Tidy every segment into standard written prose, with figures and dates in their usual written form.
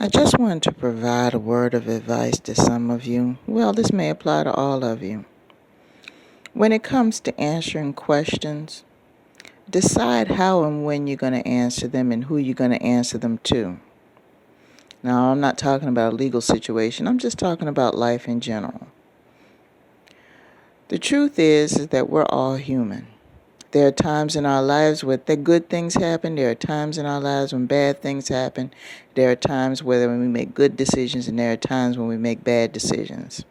I just wanted to provide a word of advice to some of you. Well, this may apply to all of you. When it comes to answering questions, decide how and when you're going to answer them and who you're going to answer them to. Now, I'm not talking about a legal situation. I'm just talking about life in general. The truth is that we're all human. There are times in our lives where the good things happen. There are times in our lives when bad things happen. There are times where we make good decisions, and there are times when we make bad decisions.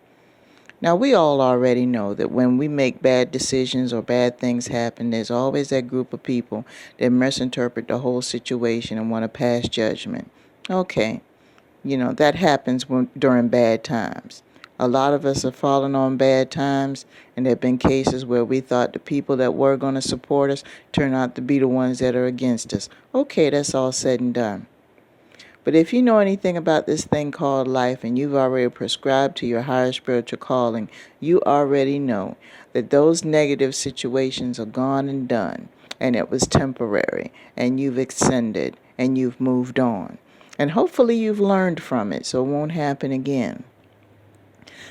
Now, we all already know that when we make bad decisions or bad things happen, there's always that group of people that misinterpret the whole situation and want to pass judgment. Okay, that happens during bad times. A lot of us have fallen on bad times, and there have been cases where we thought the people that were going to support us turned out to be the ones that are against us. Okay, that's all said and done. But if you know anything about this thing called life and you've already prescribed to your higher spiritual calling, you already know that those negative situations are gone and done, and it was temporary, and you've ascended, and you've moved on. And hopefully you've learned from it so it won't happen again.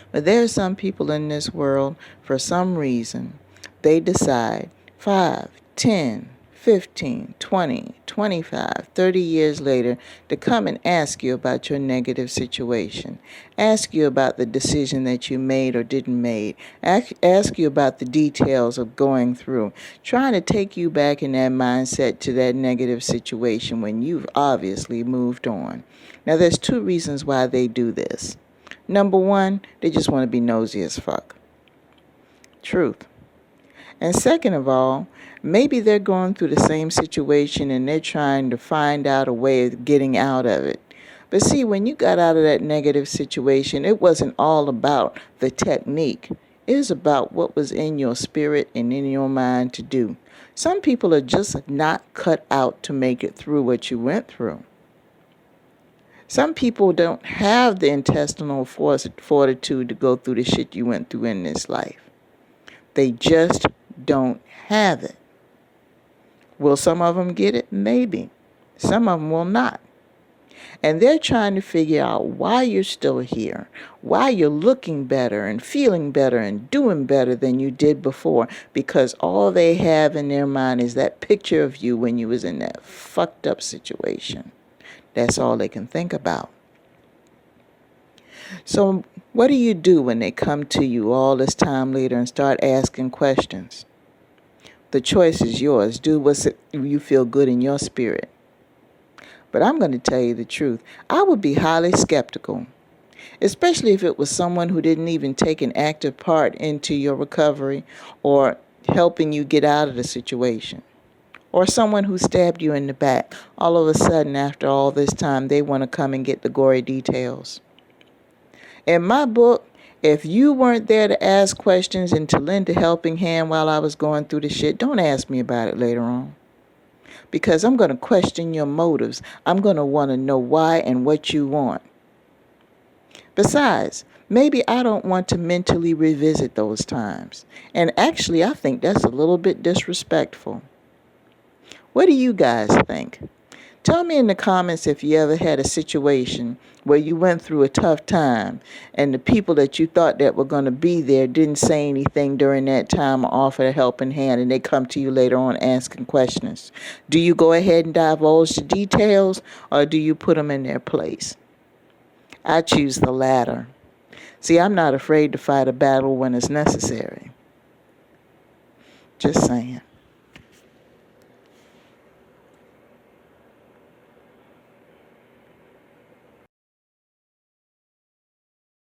But there are some people in this world, for some reason, they decide 5, 10, 15, 20, 25, 30 years later to come and ask you about your negative situation. Ask you about the decision that you made or didn't make. Ask you about the details of going through. Trying to take you back in that mindset to that negative situation when you've obviously moved on. Now, there's 2 reasons why they do this. Number 1, they just want to be nosy as fuck. Truth. And second of all, maybe they're going through the same situation and they're trying to find out a way of getting out of it. But see, when you got out of that negative situation, it wasn't all about the technique. It was about what was in your spirit and in your mind to do. Some people are just not cut out to make it through what you went through. Some people don't have the intestinal fortitude to go through the shit you went through in this life. They just don't have it. Will some of them get it? Maybe. Some of them will not. And they're trying to figure out why you're still here, why you're looking better and feeling better and doing better than you did before, because all they have in their mind is that picture of you when you was in that fucked up situation. That's all they can think about. So what do you do when they come to you all this time later and start asking questions? The choice is yours. Do what you feel good in your spirit. But I'm going to tell you the truth. I would be highly skeptical, especially if it was someone who didn't even take an active part into your recovery or helping you get out of the situation. Or someone who stabbed you in the back. All of a sudden, after all this time, they want to come and get the gory details. In my book, if you weren't there to ask questions and to lend a helping hand while I was going through the shit, don't ask me about it later on. Because I'm going to question your motives. I'm going to want to know why and what you want. Besides, maybe I don't want to mentally revisit those times. And actually, I think that's a little bit disrespectful. What do you guys think? Tell me in the comments if you ever had a situation where you went through a tough time and the people that you thought that were going to be there didn't say anything during that time or offer a helping hand, and they come to you later on asking questions. Do you go ahead and divulge the details, or do you put them in their place? I choose the latter. See, I'm not afraid to fight a battle when it's necessary. Just saying.